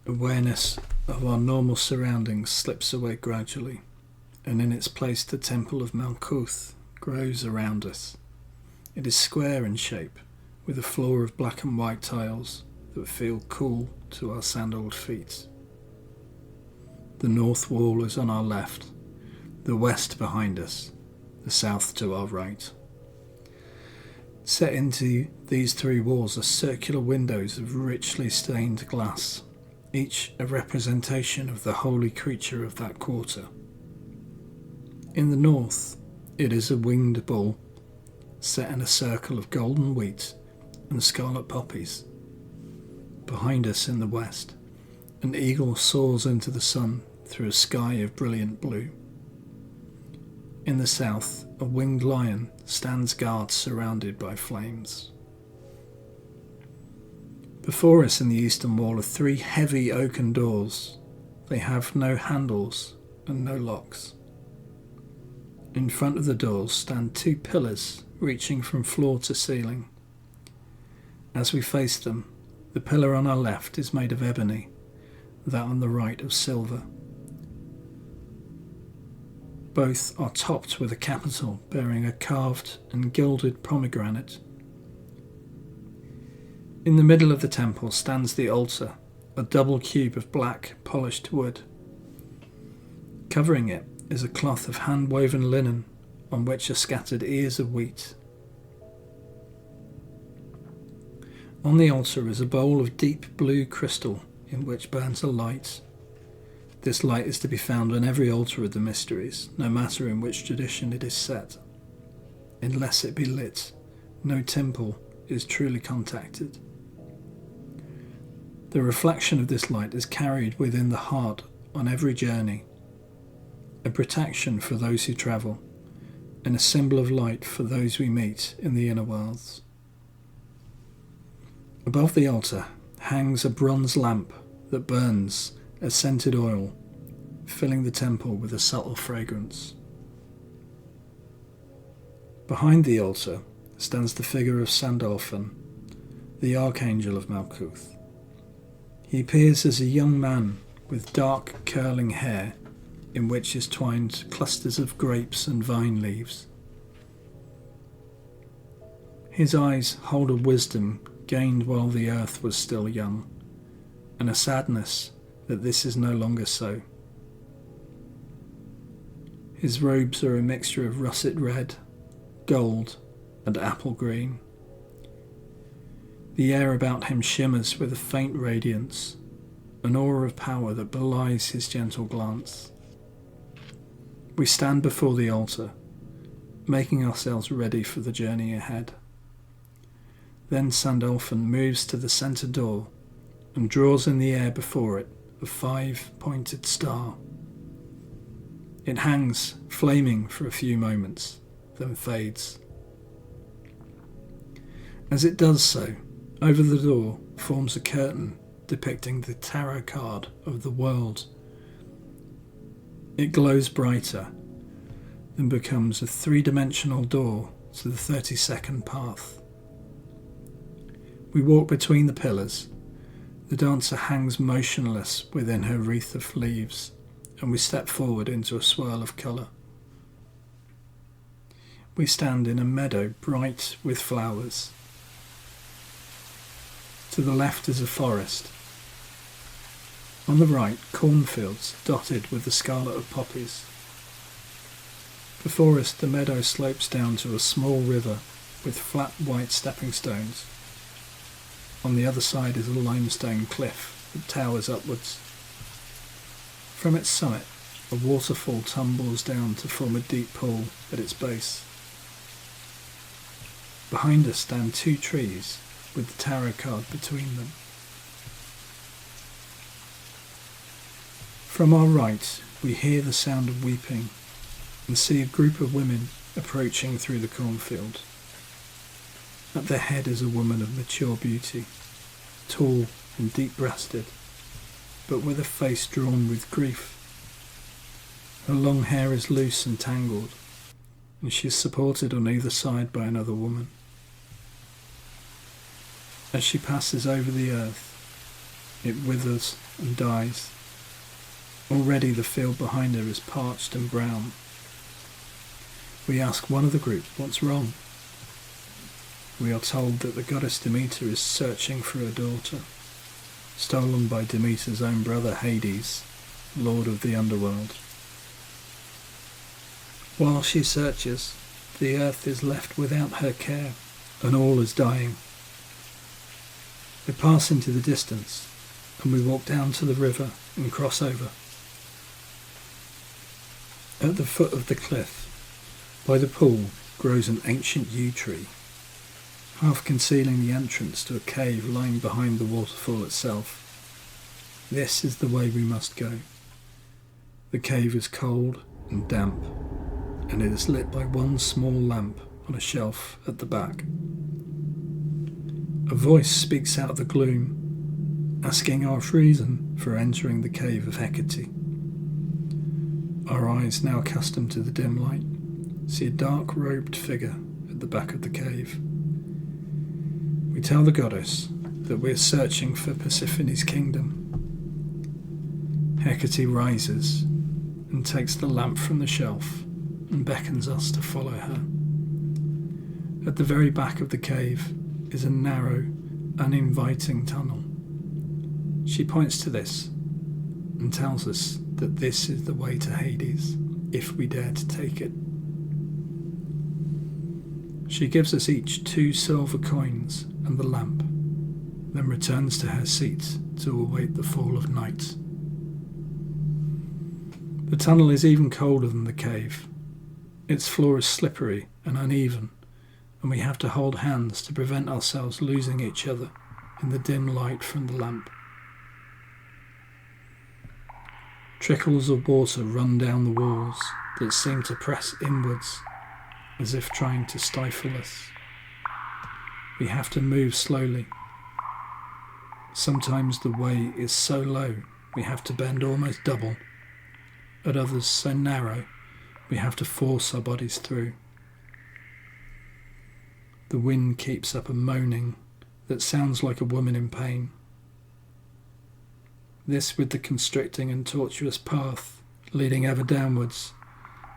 Awareness of our normal surroundings slips away gradually, and in its place the Temple of Malkuth grows around us. It is square in shape, with a floor of black and white tiles that feel cool to our sandaled feet. The north wall is on our left, the west behind us, the south to our right. Set into these three walls are circular windows of richly stained glass, each a representation of the holy creature of that quarter. In the north, it is a winged bull, set in a circle of golden wheat and scarlet poppies. Behind us in the west, an eagle soars into the sun through a sky of brilliant blue. In the south, a winged lion stands guard surrounded by flames. Before us in the eastern wall are three heavy oaken doors. They have no handles and no locks. In front of the doors stand two pillars reaching from floor to ceiling. As we face them, the pillar on our left is made of ebony, that on the right of silver. Both are topped with a capital bearing a carved and gilded pomegranate. In the middle of the temple stands the altar, a double cube of black polished wood. Covering it is a cloth of hand-woven linen on which are scattered ears of wheat. On the altar is a bowl of deep blue crystal in which burns a light. This light is to be found on every altar of the mysteries, no matter in which tradition it is set. Unless it be lit, no temple is truly contacted. The reflection of this light is carried within the heart on every journey, a protection for those who travel, and a symbol of light for those we meet in the inner worlds. Above the altar hangs a bronze lamp that burns a scented oil, filling the temple with a subtle fragrance. Behind the altar stands the figure of Sandalphon, the Archangel of Malkuth. He appears as a young man with dark curling hair in which is twined clusters of grapes and vine leaves. His eyes hold a wisdom gained while the earth was still young, and a sadness that this is no longer so. His robes are a mixture of russet red, gold, and apple green. The air about him shimmers with a faint radiance, an aura of power that belies his gentle glance. We stand before the altar, making ourselves ready for the journey ahead. Then Sandalphon moves to the centre door and draws in the air before it a 5-pointed star. It hangs, flaming for a few moments, then fades. As it does so, over the door forms a curtain depicting the tarot card of the world. It glows brighter, then becomes a 3-dimensional door to the 32nd path. We walk between the pillars. The dancer hangs motionless within her wreath of leaves, and we step forward into a swirl of colour. We stand in a meadow bright with flowers. To the left is a forest. On the right, cornfields dotted with the scarlet of poppies. Before us, the meadow slopes down to a small river with flat white stepping stones. On the other side is a limestone cliff that towers upwards. From its summit, a waterfall tumbles down to form a deep pool at its base. Behind us stand 2 trees with the tarot card between them. From our right, we hear the sound of weeping and see a group of women approaching through the cornfield. At their head is a woman of mature beauty, tall and deep-breasted, but with a face drawn with grief. Her long hair is loose and tangled, and she is supported on either side by another woman. As she passes over the earth, It withers and dies. Already the field behind her is parched and brown. We ask one of the group what's wrong. We are told that the goddess Demeter is searching for her daughter, stolen by Demeter's own brother Hades, lord of the Underworld. While she searches, the earth is left without her care, and all is dying. We pass into the distance, and we walk down to the river and cross over. At the foot of the cliff, by the pool, grows an ancient yew tree, half concealing the entrance to a cave lying behind the waterfall itself. This is the way we must go. The cave is cold and damp, and it is lit by one small lamp on a shelf at the back. A voice speaks out of the gloom, asking our reason for entering the cave of Hecate. Our eyes, now accustomed to the dim light, see a dark-robed figure at the back of the cave. We tell the goddess that we are searching for Persephone's kingdom. Hecate rises and takes the lamp from the shelf and beckons us to follow her. At the very back of the cave is a narrow, uninviting tunnel. She points to this and tells us that this is the way to Hades, if we dare to take it. She gives us each 2 silver coins and the lamp, then returns to her seat to await the fall of night. The tunnel is even colder than the cave. Its floor is slippery and uneven, and we have to hold hands to prevent ourselves losing each other in the dim light from the lamp. Trickles of water run down the walls that seem to press inwards, as if trying to stifle us. We have to move slowly. Sometimes the way is so low we have to bend almost double. At others so narrow we have to force our bodies through. The wind keeps up a moaning that sounds like a woman in pain. This, with the constricting and tortuous path leading ever downwards,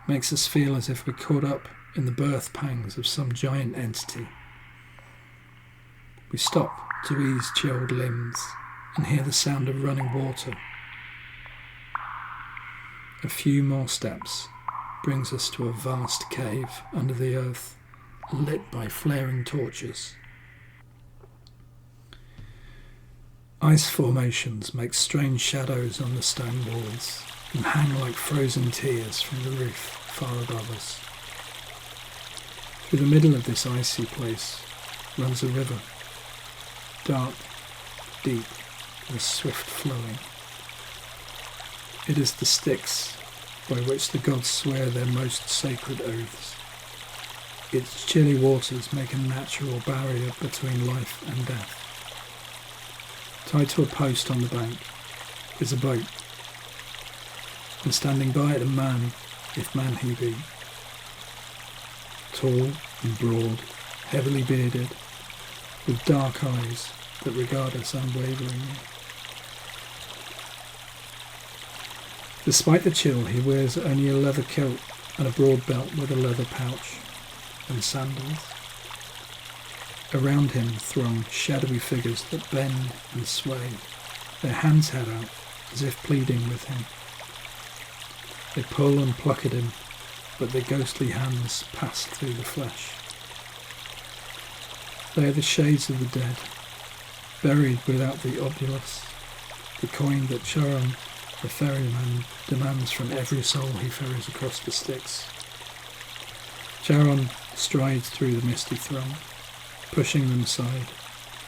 makes us feel as if we're caught up in the birth pangs of some giant entity. We stop to ease chilled limbs and hear the sound of running water. A few more steps brings us to a vast cave under the earth, lit by flaring torches. Ice formations make strange shadows on the stone walls and hang like frozen tears from the roof far above us. Through the middle of this icy place runs a river, dark, deep, and swift flowing. It is the Styx, by which the gods swear their most sacred oaths. Its chilly waters make a natural barrier between life and death. Tied to a post on the bank is a boat, and standing by it a man, if man he be. Tall and broad, heavily bearded, with dark eyes that regard us unwaveringly. Despite the chill, he wears only a leather kilt and a broad belt with a leather pouch and sandals. Around him throng shadowy figures that bend and sway, their hands held out as if pleading with him. They pull and pluck at him, but their ghostly hands pass through the flesh. They are the shades of the dead, buried without the obulus, the coin that Charon, the ferryman, demands from every soul he ferries across the Styx. Charon strides through the misty throng, pushing them aside,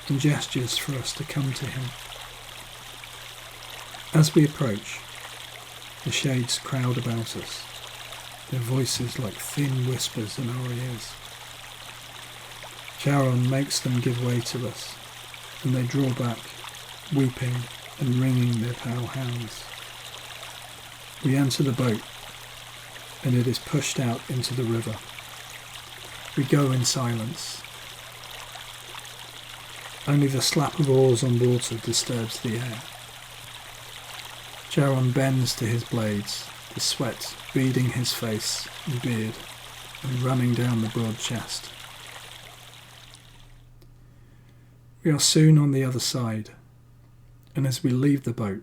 and gestures for us to come to him. As we approach, the shades crowd about us, their voices like thin whispers in our ears. Charon makes them give way to us, and they draw back, weeping and wringing their pale hands. We enter the boat, and it is pushed out into the river. We go in silence. Only the slap of oars on water disturbs the air. Charon bends to his blades, the sweat beading his face and beard and running down the broad chest. We are soon on the other side, and as we leave the boat,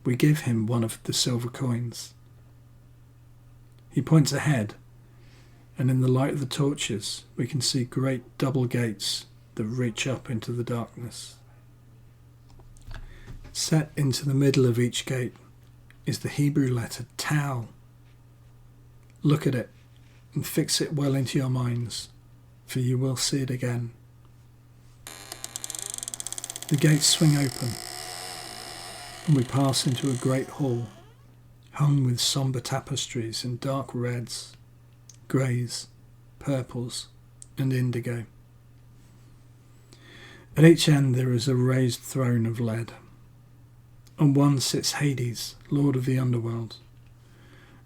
we give him one of the silver coins. He points ahead, and in the light of the torches we can see great double gates that reach up into the darkness. Set into the middle of each gate is the Hebrew letter Tau. Look at it and fix it well into your minds, for you will see it again. The gates swing open, and we pass into a great hall, hung with sombre tapestries in dark reds, greys, purples, and indigo. At each end there is a raised throne of lead. On one sits Hades, lord of the Underworld,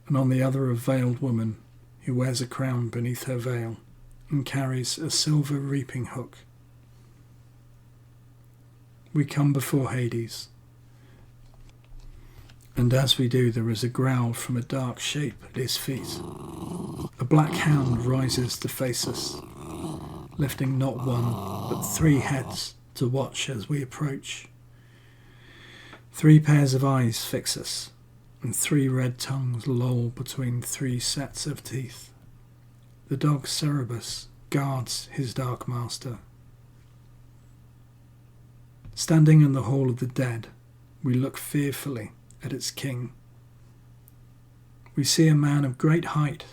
and on the other a veiled woman who wears a crown beneath her veil and carries a silver reaping hook. We come before Hades, and as we do there is a growl from a dark shape at his feet. A black hound rises to face us, lifting not one but 3 heads to watch as we approach. 3 pairs of eyes fix us, and 3 red tongues loll between 3 sets of teeth. The dog Cerberus guards his dark master. Standing in the hall of the dead, we look fearfully at its king. We see a man of great height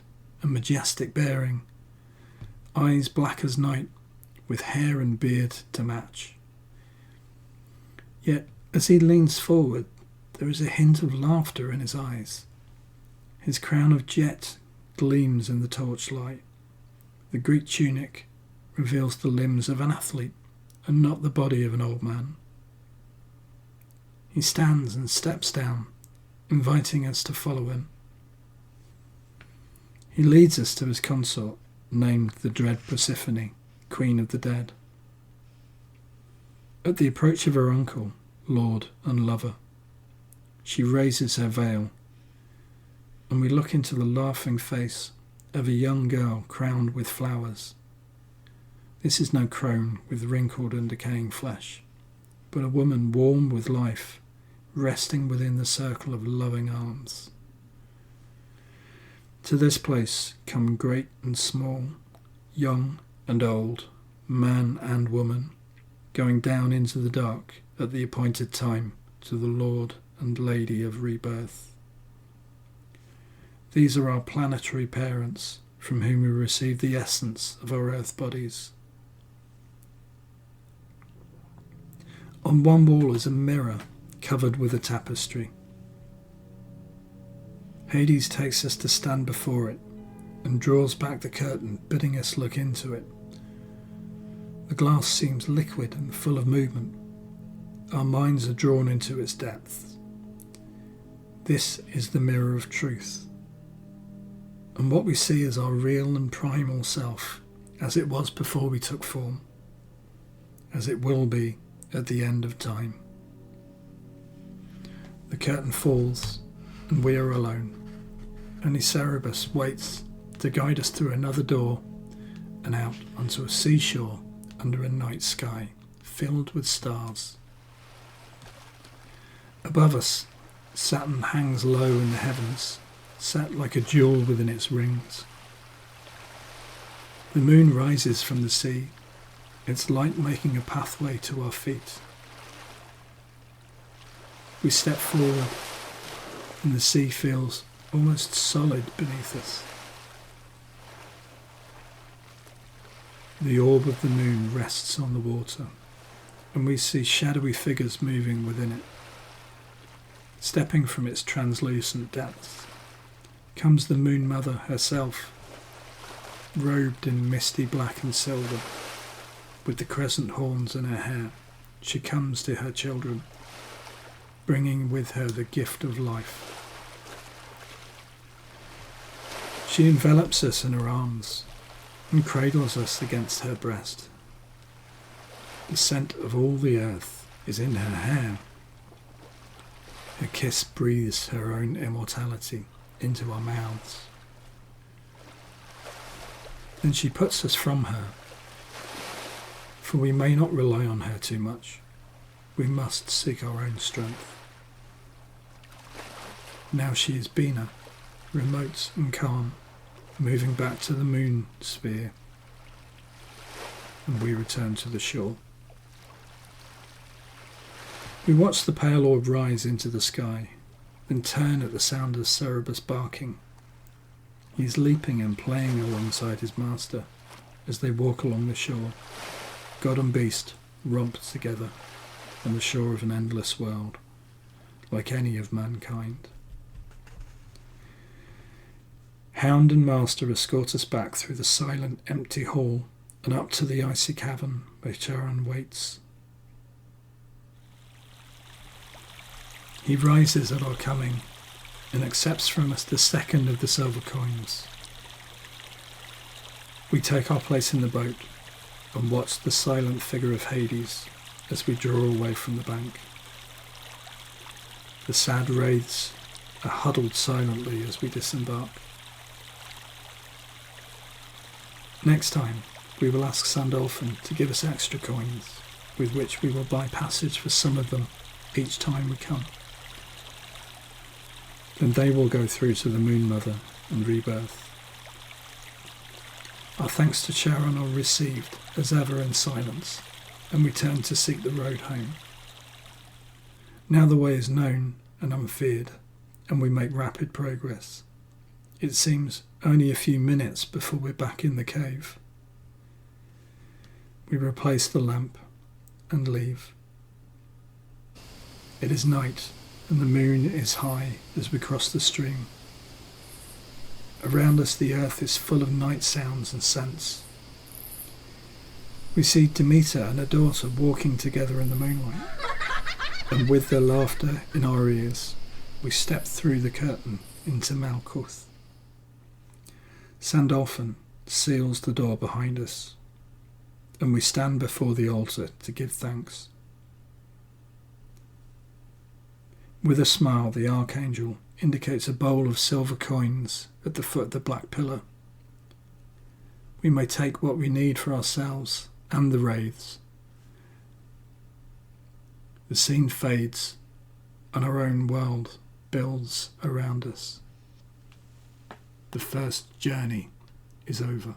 and majestic bearing, eyes black as night, with hair and beard to match. Yet, as he leans forward, there is a hint of laughter in his eyes. His crown of jet gleams in the torchlight. The Greek tunic reveals the limbs of an athlete and not the body of an old man. He stands and steps down, inviting us to follow him. He leads us to his consort, named the dread Persephone, Queen of the Dead. At the approach of her uncle, lord and lover, she raises her veil, and we look into the laughing face of a young girl crowned with flowers. This is no crone with wrinkled and decaying flesh, but a woman warm with life, resting within the circle of loving arms. To this place come great and small, young and old, man and woman, going down into the dark at the appointed time to the Lord and Lady of Rebirth. These are our planetary parents, from whom we receive the essence of our earth bodies. On one wall is a mirror covered with a tapestry. Hades takes us to stand before it and draws back the curtain, bidding us look into it. The glass seems liquid and full of movement. Our minds are drawn into its depths. This is the mirror of truth, and what we see is our real and primal self, as it was before we took form, as it will be at the end of time. The curtain falls, and we are alone. Only Cerberus waits to guide us through another door and out onto a seashore under a night sky filled with stars. Above us, Saturn hangs low in the heavens, set like a jewel within its rings. The moon rises from the sea, its light making a pathway to our feet. We step forward, and the sea feels almost solid beneath us. The orb of the moon rests on the water, and we see shadowy figures moving within it. Stepping from its translucent depths comes the Moon Mother herself, robed in misty black and silver, with the crescent horns in her hair. She comes to her children, bringing with her the gift of life. She envelops us in her arms and cradles us against her breast. The scent of all the earth is in her hair. Her kiss breathes her own immortality into our mouths. Then she puts us from her, for we may not rely on her too much. We must seek our own strength. Now she is Binah, remote and calm, moving back to the moon sphere, and we return to the shore. We watch the pale orb rise into the sky, then turn at the sound of Cerberus barking. He is leaping and playing alongside his master as they walk along the shore. God and beast romp together on the shore of an endless world, like any of mankind. Hound and master escort us back through the silent, empty hall and up to the icy cavern where Charon waits. He rises at our coming and accepts from us the second of the silver coins. We take our place in the boat and watch the silent figure of Hades as we draw away from the bank. The sad wraiths are huddled silently as we disembark. Next time, we will ask Sandalphon to give us extra coins, with which we will buy passage for some of them each time we come. Then they will go through to the Moon Mother and rebirth. Our thanks to Charon are received, as ever, in silence, and we turn to seek the road home. Now the way is known and unfeared, and we make rapid progress. It seems only a few minutes before we're back in the cave. We replace the lamp and leave. It is night, and the moon is high as we cross the stream. Around us the earth is full of night sounds and scents. We see Demeter and her daughter walking together in the moonlight, and with their laughter in our ears, we step through the curtain into Malkuth. Sandalphon seals the door behind us, and we stand before the altar to give thanks. With a smile, the Archangel indicates a bowl of silver coins at the foot of the black pillar. We may take what we need for ourselves and the wraiths. The scene fades, and our own world builds around us. The first journey is over.